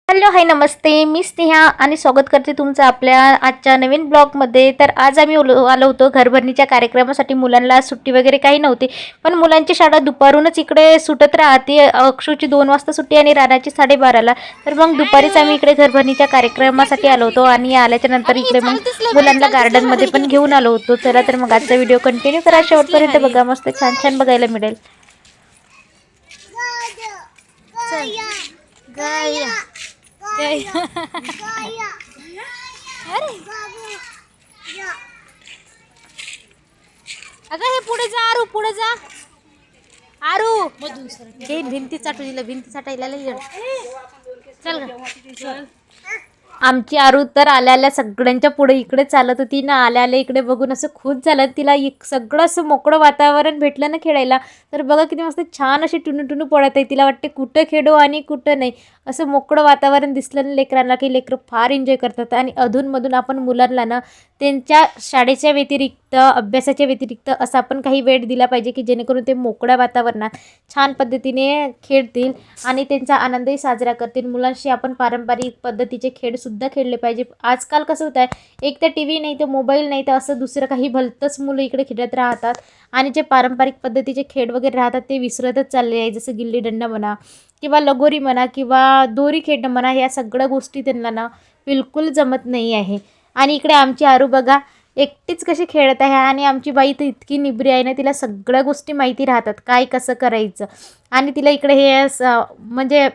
Hello hi नमस्ते, मी स्नेहा आणि स्वागत करते तुमचं आपल्या आजच्या नवीन ब्लॉगमध्ये. तर आज आम्ही आलो होतो घरभरणीच्या कार्यक्रमासाठी. मुलांना सुट्टी वगैरे काही नव्हती, पण मुलांची शाळा दुपारूनच इकडे सुटत राहते. अक्षूची 2 वाजता सुट्टी आणि रानाची 12:30ला. तर मग दुपारीच आम्ही इकडे घरभरणीच्या कार्यक्रमासाठी आलो होतो आणि आल्याच्या नंतर इकडे मग मुलांना गार्डनमध्ये पण घेऊन आलो होतो. चला तर मग आजचा व्हिडिओ कंटिन्यू करा, शेवटपर्यंत बघा, मस्त छान छान बघायला मिळेल. अगं हे पुढे जा आरू, पुढे जा आरू. हे भिंती चाटू दिलं, भिंती चाटायला चल ग. आमची आरू तर आल्या सगळ्यांच्या पुढे इकडे चालत होती ना. आल्या इकडे बघून असं खुश झालं. तिला सगळं असं मोकळं वातावरण भेटलं ना खेळायला. तर बघा किती मस्त छान अशी टुनू पडत आहे. तिला वाटते कुठं खेळू आणि कुठं नाही. असं मोकळं वातावरण दिसलं ना लेकरांना की लेकरं फार एन्जॉय करतात. आणि अधूनमधून आपण मुलांना ना त्यांच्या शाळेच्या व्यतिरिक्त, अभ्यासाच्या व्यतिरिक्त असा आपण काही वेळ दिला पाहिजे की जेणेकरून ते मोकळ्या वातावरणात छान पद्धतीने खेळतील आणि त्यांचा आनंदही साजरा करतील. मुलांशी आपण पारंपरिक पद्धतीचे खेळसुद्धा खेळले पाहिजे. आजकाल कसं होत आहे, एक तर टी व्ही नाही तर मोबाईल नाही तर असं दुसरं काही भलतंच मुलं इकडे खेळत राहतात आणि जे पारंपरिक पद्धतीचे खेळ वगैरे राहतात ते विसरतच चालले आहे. जसं गिल्लीदंडा म्हणा किंवा लगोरी म्हणा किंवा दोरी खेळणं म्हणा, या सगळ्या गोष्टी त्यांना ना बिलकुल जमत नाही आहे. आणि इकडे आमची आरू बघा एकटीच कशी खेळत आहे. आणि आमची बाई तर इतकी निबरी आहे ना, तिला सगळ्या गोष्टी माहिती राहतात काय कसं करायचं. आणि तिला इकडे हे म्हणजे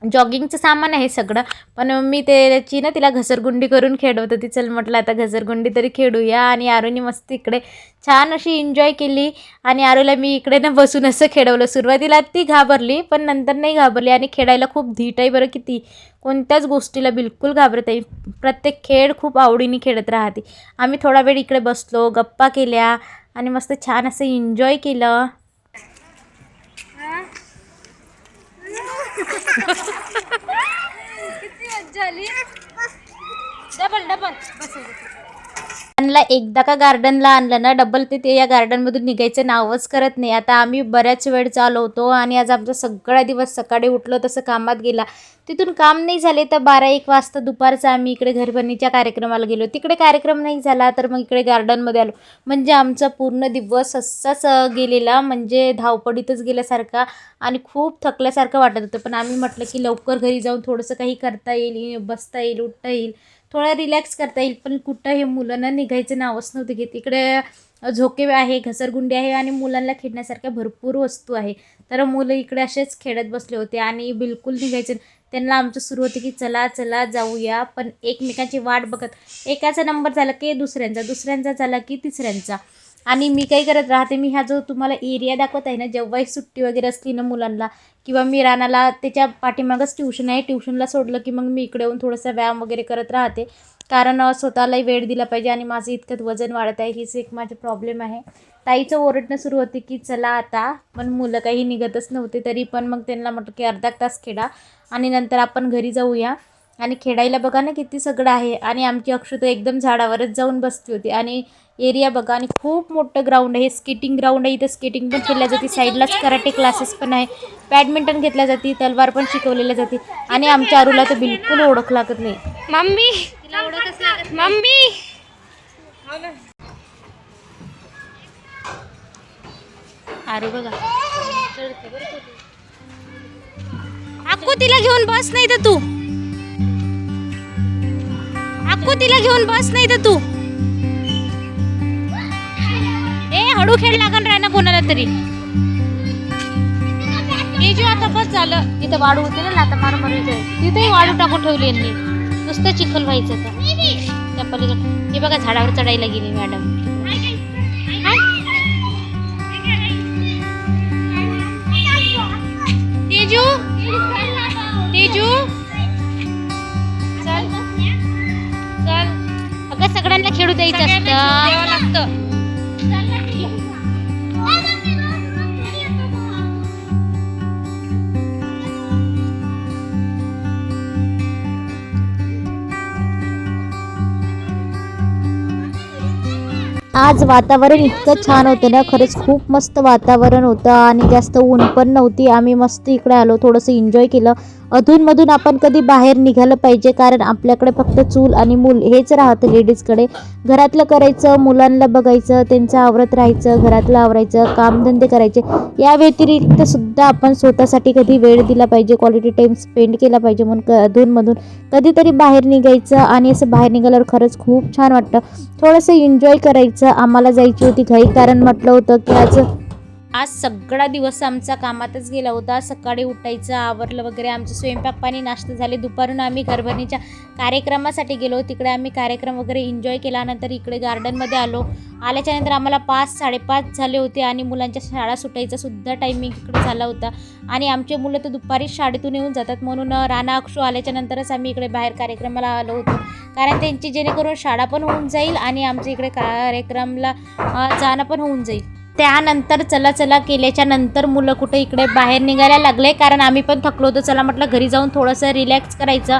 जॉगिंगचं सामान आहे सगळं, पण मी त्याची ना तिला घसरगुंडी करून खेळवत होती. चल म्हटलं आता घसरगुंडी तरी खेळूया. आणि आरूनी मस्त इकडे छान अशी एन्जॉय केली. आणि आरूला मी इकडे ना बसून असं खेळवलं. सुरुवातीला ती घाबरली पण नंतर नाही घाबरली. आणि खेळायला खूप धीट आहे बरं, किती कोणत्याच गोष्टीला बिलकुल घाबरत आहे. प्रत्येक खेळ खूप आवडीने खेळत राहते. आम्ही थोडा वेळ इकडे बसलो, गप्पा केल्या आणि मस्त छान असं एन्जॉय केलं. किती मज्जा आली. डबल बस. त्यांना एकदा का गार्डनला आणलं ना डबल ते या गार्डनमधून निघायचं नावच करत नाही. आता आम्ही बऱ्याच वेळ चालू होतो आणि आज आमचा सगळा दिवस सकाळी उठलो तसं कामात गेला. तिथून काम नाही झाले तर 12-1 वाजता दुपारचं आम्ही इकडे घरभरणीच्या कार्यक्रमाला गेलो. तिकडे कार्यक्रम नाही झाला तर मग इकडे गार्डनमध्ये आलो. म्हणजे आमचा पूर्ण दिवस असाच गेलेला, म्हणजे धावपडीतच गेल्यासारखा आणि खूप थकल्यासारखं वाटत होतं. पण आम्ही म्हटलं की लवकर घरी जाऊन थोडंसं काही करता येईल, बसता येईल, उठता येईल, थोडा रिलॅक्स करता येईल. पण कुठं हे मुलांना निघायचं नावच नव्हतं घेत. इकडे झोके आहे, घसरगुंडी आहे आणि मुलांना खेळण्यासारख्या भरपूर वस्तू आहे. तर मुलं इकडे असेच खेळत बसले होते आणि बिलकुल निघायचं. त्यांना आमचं सुरू होतं की चला चला जाऊया, पण एकमेकांची वाट बघत एकाचा नंबर झाला की दुसऱ्यांचा झाला की तिसऱ्यांचा. आणि मी काही करत राहते, मी ह्या जो तुम्हाला एरिया दाखवत आहे ना, जेव्हाही सुट्टी वगैरे असली ना मुलांना किंवा मी रानाला त्याच्या पाठीमागच ट्यूशन आहे, ट्यूशनला सोडलं की मग मी इकडे येऊन थोडासा व्यायाम वगैरे करत राहते. कारण स्वतःलाही वेळ दिला पाहिजे आणि माझं इतकं वजन वाढत आहे, हीच एक माझी प्रॉब्लेम आहे. ताईचं ओरडणं सुरू होते की चला आता, पण मुलं काही निघतच नव्हते. तरी पण मग त्यांना म्हटलं की अर्धा तास खेळा आणि नंतर आपण घरी जाऊया. आणि खेळायला बघा ना किती सगळं आहे. आणि आमची अक्षु तर एकदम झाडावरच जाऊन बसली होती. आणि एरिया बघा, आणि खूप मोठं ग्राउंड आहे, स्केटिंग ग्राउंड आहे. इथं स्केटिंग पण खेळल्या जाते, साईडलाच कराटे क्लासेस पण आहे, बॅडमिंटन घेतल्या जाते, तलवार पण शिकवलेल्या जाते. आणि आमच्या आरूला तर बिलकुल ओळख लागत नाही. मम्मी मम्मी आरू बघा, अक्कू तिला घेऊन बस नाही तर तू, अक्कू तिला घेऊन बस नाही तर तू. ए हळू खेळ लागण राहणार कोणाला तरी. हे जो आता बस झालं. इथं वाळू होती ना, आता मार तिथेही वाळू टाकून ठेवली यांनी, नुसतं चिखल व्हायचं तर. त्या पलीकडे हे बघा झाडावर चढायला गेली मॅडम. तेजू तेजू चल चल. अगं सगळ्यांना खेळू द्यायचं असतं. लागतं. आज वातावरण इतकं छान होतं ना, खरंच खूप मस्त वातावरण होतं आणि जास्त ऊन पण नव्हती. आम्ही मस्त इकडे आलो, थोडंसं एन्जॉय केलं अधूनमधून आपण कधी बाहेर निघालं पाहिजे, कारण आपल्याकडे फक्त चूल आणि मूल हेच राहतं लेडीजकडे. घरातलं करायचं, मुलांना बघायचं, त्यांचं आवरत राहायचं, घरातलं आवरायचं, कामधंदे करायचे. या व्यतिरिक्त सुद्धा आपण स्वतःसाठी कधी वेळ दिला पाहिजे, क्वालिटी टाईम स्पेंड केला पाहिजे. म्हणून अधूनमधून कधीतरी बाहेर निघायचं आणि असं बाहेर निघाल्यावर खरंच खूप छान वाटतं. थोडंसं एन्जॉय करायचं. आम्हाला जायची होती घाई, कारण म्हटलं होतं की आज सगळा दिवस आमचा कामातच गेला होता. सकाळी उठायचं, आवरलं वगैरे, आमचं स्वयंपाक पाणी नाश्ता झाले. दुपारून आम्ही घरभरणीच्या कार्यक्रमासाठी गेलो. तिकडे आम्ही कार्यक्रम वगैरे एन्जॉय केला. नंतर इकडे गार्डनमध्ये आल्याच्यानंतर आम्हाला 5-5:30 झाले होते आणि मुलांच्या शाळा सुटायचा सुद्धा टायमिंग इकडे झाला होता. आणि आमचे मुलं तर दुपारी शाळेतून येऊन जातात, म्हणून राणा अक्षू आल्याच्यानंतरच आम्ही इकडे बाहेर कार्यक्रमाला आलो होतो, कारण त्यांची जेणेकरून शाळा पण होऊन जाईल आणि आमच्या इकडे कार्यक्रमाला जाणं पण होऊन जाईल. त्यानंतर चला केल्याच्या नंतर मुलं कुठे इकडे बाहेर निघायला लागले, कारण आम्ही पण थकलो होतो. चला म्हटलं घरी जाऊन थोडंसं रिलॅक्स करायचं.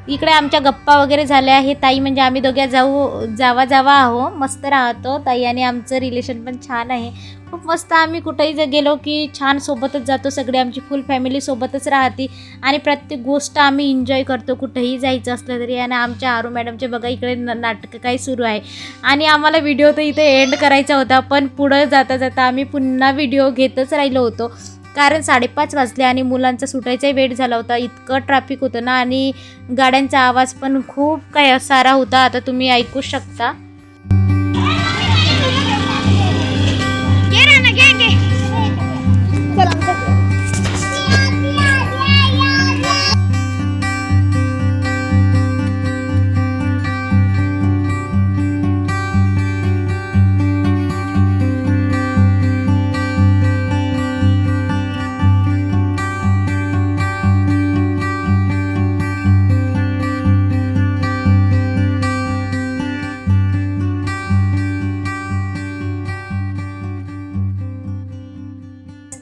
इकडे आमच्या गप्पा वगैरे झाल्या आहे. ताई म्हणजे आम्ही दोघ्या जावा आहो, मस्त राहतो. ताई आणि आमचं रिलेशन पण छान आहे, खूप मस्त. आम्ही कुठेही गेलो की छान सोबतच जातो. सगळे आमची फुल फॅमिली सोबतच राहते आणि प्रत्येक गोष्ट आम्ही एन्जॉय करतो कुठेही जायचं असलं तरी. आणि आमच्या आरू मॅडमचे बघा इकडे नाटकं काय सुरू आहे. आणि आम्हाला व्हिडिओ तर इथे एंड करायचा होता, पण पुढं जाता आम्ही पुन्हा व्हिडिओ घेतच राहिलो होतो, कारण 5:30 वाजले आणि मुलांचा सुटायचाही वेळ झाला होता. इतकं ट्रॅफिक होतं ना, आणि गाड्यांचा आवाज पण खूप काय सारा होता. आता तुम्ही ऐकू शकता.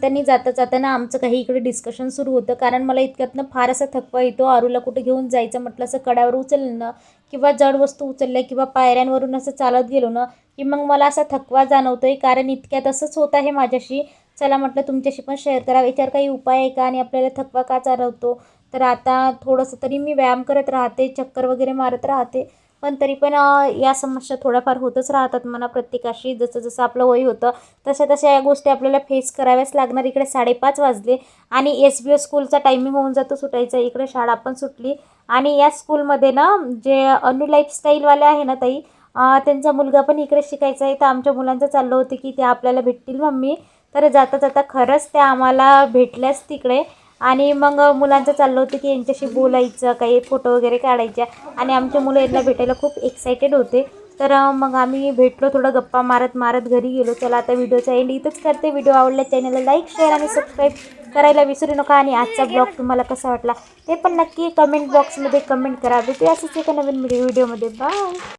त्यांनी जाताना आमचं काही इकडे डिस्कशन सुरू होतं, कारण मला इतक्यातनं फार असा थकवा येतो. आरूला कुठे घेऊन जायचं म्हटलं, असं कड्यावर उचलणं किंवा जड वस्तू उचलल्या किंवा पायऱ्यांवरून असं चालत गेलो ना की मग मला असा थकवा जाणवतोय, कारण इतक्यात असंच होत आहे माझ्याशी. चला म्हटलं तुमच्याशी पण शेअर करा, याच्यावर काही उपाय आहे का आणि आपल्याला थकवा का जाणवतो. तर आता थोडंसं तरी मी व्यायाम करत राहते, चक्कर वगैरे मारत राहते, पण तरी पण या समस्या थोड्याफार होतच राहतात म्हणा प्रत्येकाशी. जसं आपलं वय होतं तशा या गोष्टी आपल्याला फेस कराव्याच लागणार. इकडे 5:30 वाजले आणि SBO स्कूलचा टायमिंग होऊन जातो सुटायचा. इकडे शाळा पण सुटली आणि या स्कूलमध्ये ना जे अनु लाईफस्टाईलवाले आहे ना ताई, त्यांचा मुलगा पण इकडे शिकायचा आहे. तर आमच्या मुलांचं चाललं होतं की ते आपल्याला भेटतील मम्मी. तर जाता खरंच त्या आम्हाला भेटल्याच तिकडे. आणि मग मुलांचं चाललं होतं की यांच्याशी बोलायचं, काही फोटो वगैरे काढायच्या, आणि आमचे मुलं यांना भेटायला खूप एक्सायटेड होते. तर मग आम्ही भेटलो, थोडं गप्पा मारत घरी गेलो. चला आता व्हिडिओचा एंड इथंच करते. व्हिडिओ आवडल्या चॅनलला लाईक, शेअर आणि सबस्क्राईब करायला विसरू नका. आणि आजचा ब्लॉग तुम्हाला कसा वाटला ते पण नक्की कमेंट बॉक्समध्ये कमेंट करा. भेटूया असंच एका नवीन व्हिडिओमध्ये. बाय.